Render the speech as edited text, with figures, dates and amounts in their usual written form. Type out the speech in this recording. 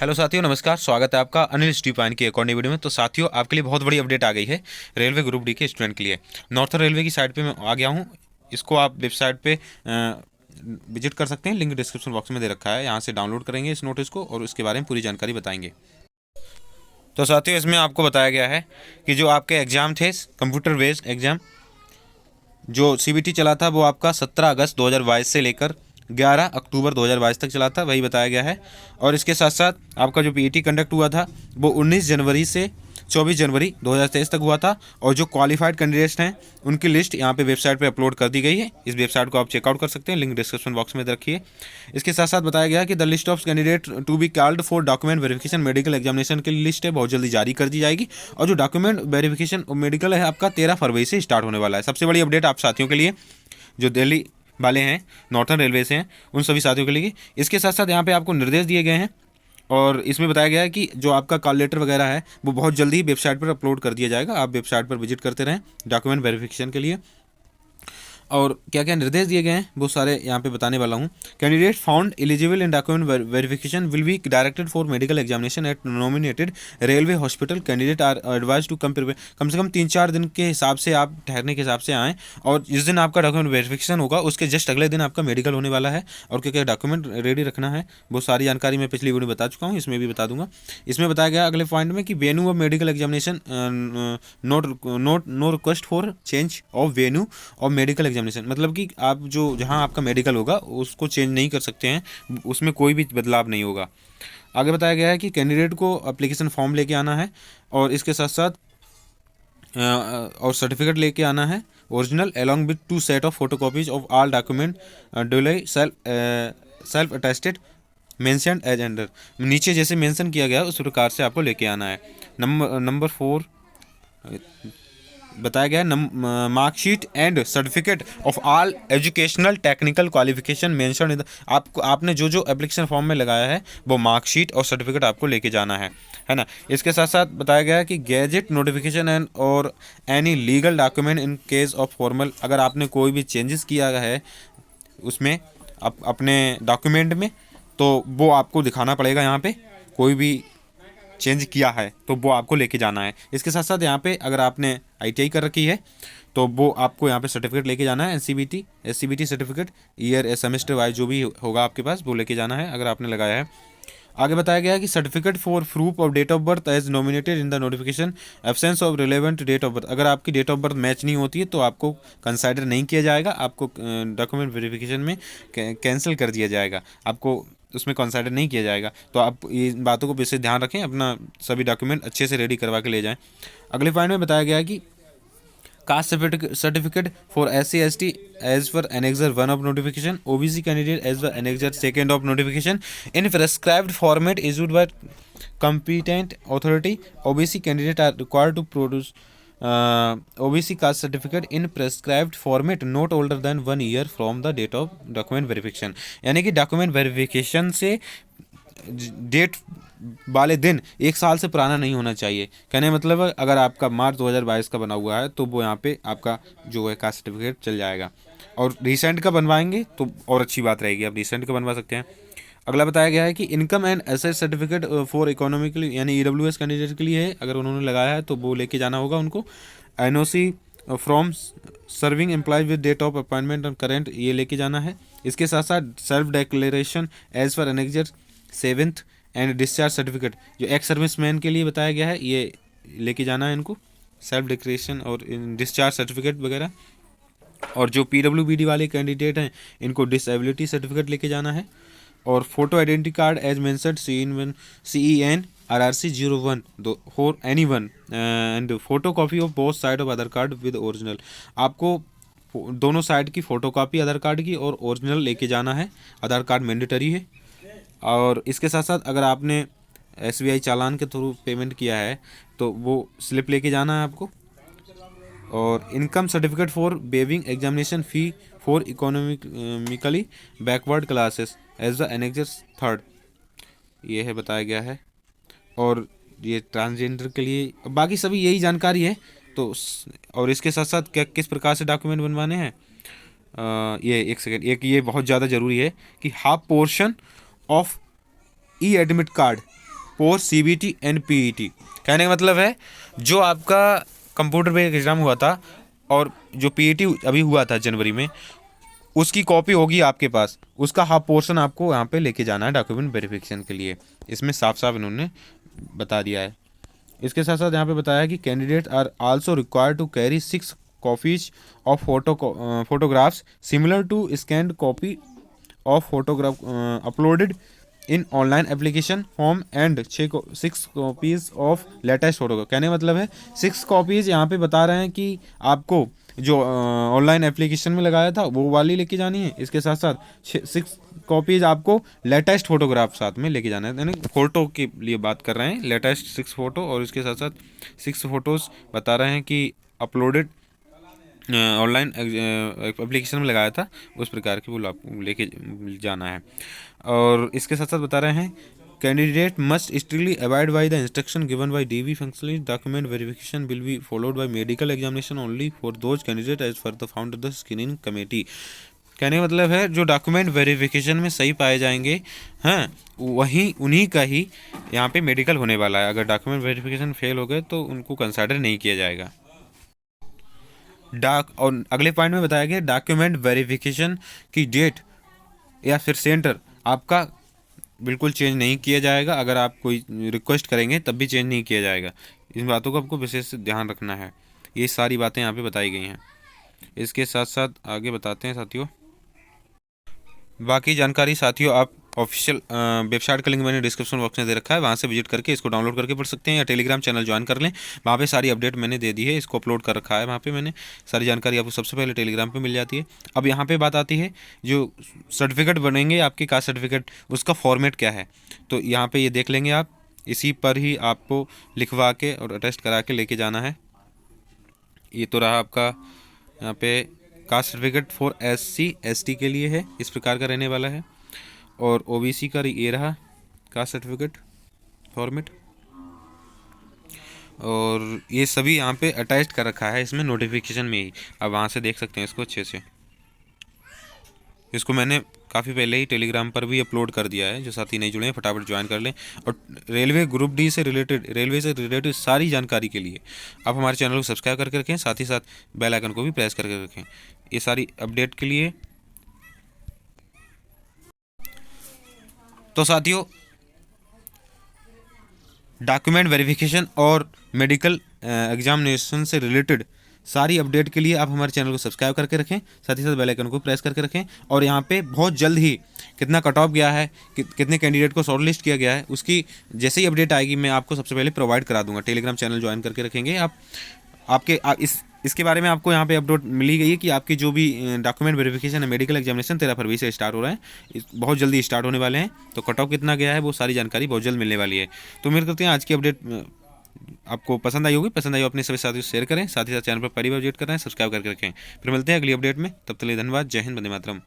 Hello साथियों, नमस्कार। स्वागत है आपका अनिल स्टीपाइन की एक और नई वीडियो में। तो साथियों, आपके लिए बहुत बड़ी अपडेट आ गई है रेलवे ग्रुप डी के स्टूडेंट के लिए। नॉर्थर्न रेलवे की साइट पे मैं आ गया हूँ। इसको आप वेबसाइट पे विजिट कर सकते हैं। लिंक डिस्क्रिप्शन बॉक्स में दे रखा है। यहाँ से डाउनलोड करेंगे इस नोटिस को और उसके बारे में पूरी जानकारी बताएंगे। तो साथियों, इसमें आपको बताया गया है कि जो आपके एग्ज़ाम थे, कंप्यूटर बेस्ड एग्ज़ाम जो सीबीटी चला था, वो आपका 17 अगस्त 2022 से लेकर 11 अक्टूबर 2022 तक चला था, वही बताया गया है। और इसके साथ साथ आपका जो पीईटी कंडक्ट हुआ था वो 19 जनवरी से 24 जनवरी 2023 तक हुआ था। और जो क्वालिफाइड कैंडिडेट्स हैं उनकी लिस्ट यहाँ पे वेबसाइट पे अपलोड कर दी गई है। इस वेबसाइट को आप चेकआउट कर सकते हैं, लिंक डिस्क्रिप्शन बॉक्स में रखिए। इसके साथ साथ बताया गया कि the list of candidate to be called for document verification medical examination की लिस्ट है, बहुत जल्दी जारी कर दी जाएगी। और जो डॉक्यूमेंट वेरिफिकेशन मेडिकल है आपका 13 फरवरी से स्टार्ट होने वाला है। सबसे बड़ी अपडेट आप साथियों के लिए जो दिल्ली वाले हैं, नॉर्थर्न रेलवे से हैं, उन सभी साथियों के लिए। इसके साथ साथ यहाँ पे आपको निर्देश दिए गए हैं और इसमें बताया गया है कि जो आपका कॉल लेटर वगैरह है वो बहुत जल्दी ही वेबसाइट पर अपलोड कर दिया जाएगा। आप वेबसाइट पर विजिट करते रहें डॉक्यूमेंट वेरिफिकेशन के लिए। और क्या क्या निर्देश दिए गए हैं वो सारे यहाँ पे बताने वाला हूँ। Candidate found eligible in document verification will be directed for medical examination at nominated railway hospital. Candidate are advise to कम से कम 3-4 दिन के हिसाब से आप ठहरने के हिसाब से आएँ। और जिस दिन आपका डॉक्यूमेंट वेरिफिकेशन होगा उसके जस्ट अगले दिन आपका मेडिकल होने वाला है। और क्या क्या डॉक्यूमेंट रेडी रखना है वो सारी जानकारी मैं पिछली वीडियो में बता चुका हूँ, इसमें भी बता दूंगा। इसमें बताया गया अगले पॉइंट में कि venue of medical examination no request for change of venue of medical examination. मतलब कि आप जो जहां आपका मेडिकल होगा उसको चेंज नहीं कर सकते हैं, उसमें कोई भी बदलाव नहीं होगा। आगे बताया गया है कि कैंडिडेट को एप्लीकेशन फॉर्म लेके आना है और इसके साथ साथ और सर्टिफिकेट लेके आना है original along with 2 set of photocopies of all document duly self attested mentioned as under. नीचे जैसे मेंशन किया गया उस प्रकार से आपको लेके आना है। नंबर 4 बताया गया है marksheet and certificate of all educational technical qualification mention in आपने जो जो एप्लीकेशन फॉर्म में लगाया है वो मार्कशीट और सर्टिफिकेट आपको लेके जाना है ना। इसके साथ साथ बताया गया है कि गैजेट नोटिफिकेशन एंड और any legal document in case of formal, अगर आपने कोई भी चेंजेस किया है उसमें अपने डॉक्यूमेंट में तो वो आपको दिखाना पड़ेगा। यहाँ पे कोई भी चेंज किया है तो वो आपको लेके जाना है। इसके साथ साथ यहाँ पे अगर आपने आईटीआई कर रखी है तो वो आपको यहाँ पे सर्टिफिकेट लेके जाना है। SCVT certificate year semester wise जो भी होगा आपके पास वो लेके जाना है अगर आपने लगाया है। आगे बताया गया है कि certificate for proof of date of birth as nominated in the notification absence of relevant date of birth. अगर आपकी डेट ऑफ बर्थ मैच नहीं होती है तो आपको कंसाइडर नहीं किया जाएगा, आपको डॉक्यूमेंट वेरिफिकेशन में कैंसिल कर दिया जाएगा, आपको उसमें कंसाइडर नहीं किया जाएगा। तो आप ये बातों को विशेष ध्यान रखें, अपना सभी डॉक्यूमेंट अच्छे से रेडी करवा के ले जाएं। अगले पॉइंट में बताया गया है कि caste certificate for SC/ST as per annexure 1 of notification, OBC candidate as per annexure 2 of notification in prescribed format issued by competent authority. OBC candidate are required to produce OBC caste certificate in prescribed format not older than 1 year from the date of document verification। यानी कि document verification से date वाले दिन 1 साल से पुराना नहीं होना चाहिए। कहने मतलब अगर आपका मार्च 2022 का बना हुआ है तो वो यहाँ पे आपका जो है कास्ट सर्टिफिकेट चल जाएगा। और रिसेंट का बनवाएंगे तो और अच्छी बात रहेगी, आप रिसेंट का बनवा सकते हैं। अगला बताया गया है कि income and asset certificate for economically यानी EWS कैंडिडेट के लिए है, अगर उन्होंने लगाया है तो वो लेके जाना होगा उनको। NOC from serving employees with date of appointment और करेंट, ये लेके जाना है। इसके साथ साथ self declaration as per annexure 7th and discharge certificate जो एक्स सर्विस मैन के लिए बताया गया है ये लेके जाना है इनको, सेल्फ डिक्लेरेशन और डिस्चार्ज सर्टिफिकेट वगैरह। और जो PWBD वाले कैंडिडेट हैं इनको डिसेबिलिटी सर्टिफिकेट लेके जाना है। और photo identity card as mentioned CEN RRC 01 for any one and photocopy of both side of Aadhaar card with original. आपको दोनों साइड की फ़ोटो कापी आधार कार्ड की और ओरिजिनल लेके जाना है, आधार कार्ड मैंडेटरी है। और इसके साथ साथ अगर आपने SBI चालान के थ्रू पेमेंट किया है तो वो स्लिप लेके जाना है आपको। और income certificate for waiving examination fee for economically backward classes as the annexure 3rd, ये है बताया गया है। और ये ट्रांसजेंडर के लिए बाकी सभी यही जानकारी है। तो और इसके साथ साथ क्या किस प्रकार से डॉक्यूमेंट बनवाने हैं, ये एक सेकेंड, एक ये बहुत ज़्यादा ज़रूरी है कि half portion of E admit card for CBT and PET। कहने का मतलब है जो आपका कंप्यूटर बेस्ड एग्ज़ाम हुआ था और जो PET अभी हुआ था जनवरी में, उसकी कॉपी होगी आपके पास, उसका हाफ पोर्शन आपको यहाँ पे लेके जाना है डॉक्यूमेंट वेरिफिकेशन के लिए। इसमें साफ साफ इन्होंने बता दिया है। इसके साथ साथ यहाँ पे बताया है कि candidate are also required to carry 6 copies of photographs similar to scanned copy of photograph uploaded in online application form and 6 copies of latest photograph. कहने का मतलब है 6 कॉपीज़ यहाँ पे बता रहे हैं कि आपको जो ऑनलाइन एप्लीकेशन में लगाया था वो वाली लेके जानी है। इसके साथ साथ 6 कॉपीज़ आपको लेटेस्ट फोटोग्राफ साथ में लेके जाना है, यानी फ़ोटो के लिए बात कर रहे हैं, लेटेस्ट 6 फ़ोटो। और इसके साथ साथ 6 फ़ोटोज़ बता रहे हैं कि अपलोडेड ऑनलाइन एप्लीकेशन में लगाया था, उस प्रकार की वो आपको लेके जाना है। और इसके साथ साथ बता रहे हैं candidate must strictly avoid by the instruction given by DV functionally document verification will be followed by medical examination only for those candidate as for the found the screening committee. कहने का मतलब है जो डॉक्यूमेंट वेरिफिकेशन में सही पाए जाएंगे, हाँ, वही उन्हीं का ही यहाँ पे मेडिकल होने वाला है। अगर डॉक्यूमेंट वेरिफिकेशन फेल हो गए तो उनको कंसिडर नहीं किया जाएगा। और अगले पॉइंट में बताया गया डॉक्यूमेंट वेरिफिकेशन की डेट या फिर सेंटर आपका बिल्कुल चेंज नहीं किया जाएगा। अगर आप कोई रिक्वेस्ट करेंगे तब भी चेंज नहीं किया जाएगा। इन बातों का आपको विशेष ध्यान रखना है। ये सारी बातें यहाँ पे बताई गई हैं। इसके साथ साथ आगे बताते हैं साथियों, बाकी जानकारी साथियों आप ऑफिशियल वेबसाइट का लिंक मैंने डिस्क्रिप्शन बॉक्स में दे रखा है, वहाँ से विजिट करके इसको डाउनलोड करके पढ़ सकते हैं, या टेलीग्राम चैनल ज्वाइन कर लें, वहाँ पे सारी अपडेट मैंने दे दी है, इसको अपलोड कर रखा है, वहाँ पे मैंने सारी जानकारी आपको सबसे पहले टेलीग्राम पे मिल जाती है। अब यहाँ पे बात आती है जो सर्टिफिकेट बनेंगे आपके कास्ट सर्टिफिकेट, उसका फॉर्मेट क्या है, तो यहाँ पर ये देख लेंगे आप। इसी पर ही आपको लिखवा के और अटेस्ट करा के लेके जाना है। ये तो रहा आपका यहाँ पे cast certificate for SC ST के लिए है, इस प्रकार का रहने वाला है। और OBC का ये रहा कास्ट सर्टिफिकेट फॉर्मेट, और ये सभी यहाँ पे अटैच कर रखा है इसमें नोटिफिकेशन में ही। अब वहाँ से देख सकते हैं इसको अच्छे से। इसको मैंने काफ़ी पहले ही टेलीग्राम पर भी अपलोड कर दिया है, जो साथी नहीं जुड़े हैं फटाफट ज्वाइन कर लें। और रेलवे ग्रुप डी से रिलेटेड सारी जानकारी के लिए आप हमारे चैनल को सब्सक्राइब करके रखें, साथ ही साथ बेल आइकन को भी प्रेस करके रखें, ये सारी अपडेट के लिए। तो साथियों डॉक्यूमेंट वेरिफिकेशन और मेडिकल एग्जामिनेशन से रिलेटेड सारी अपडेट के लिए आप हमारे चैनल को सब्सक्राइब करके रखें, साथ ही साथ बेल आइकन को प्रेस करके रखें। और यहाँ पे बहुत जल्द ही कितना कट ऑफ गया है, कितने कैंडिडेट को शॉर्ट लिस्ट किया गया है, उसकी जैसे ही अपडेट आएगी मैं आपको सबसे पहले प्रोवाइड करा दूंगा। टेलीग्राम चैनल ज्वाइन करके रखेंगे इसके बारे में आपको यहाँ पे अपडेट मिली गई है कि आपकी जो भी डॉक्यूमेंट वेरिफिकेशन है मेडिकल एग्जामिनेशन 13 फरवरी से स्टार्ट हो रहा है, बहुत जल्दी स्टार्ट होने वाले हैं। तो कट ऑफ कितना गया है वो सारी जानकारी बहुत जल्द मिलने वाली है। तो उम्मीद करते हैं आज की अपडेट आपको पसंद आई होगी। पसंद आई हो अपने सभी साथियों से शेयर करें, साथ ही साथ चैनल पर पहली बार विजिट करें, सब्सक्राइब करके रखें। फिर मिलते हैं अगली अपडेट में, तब तक के लिए धन्यवाद। जय हिंद, वंदे मातरम।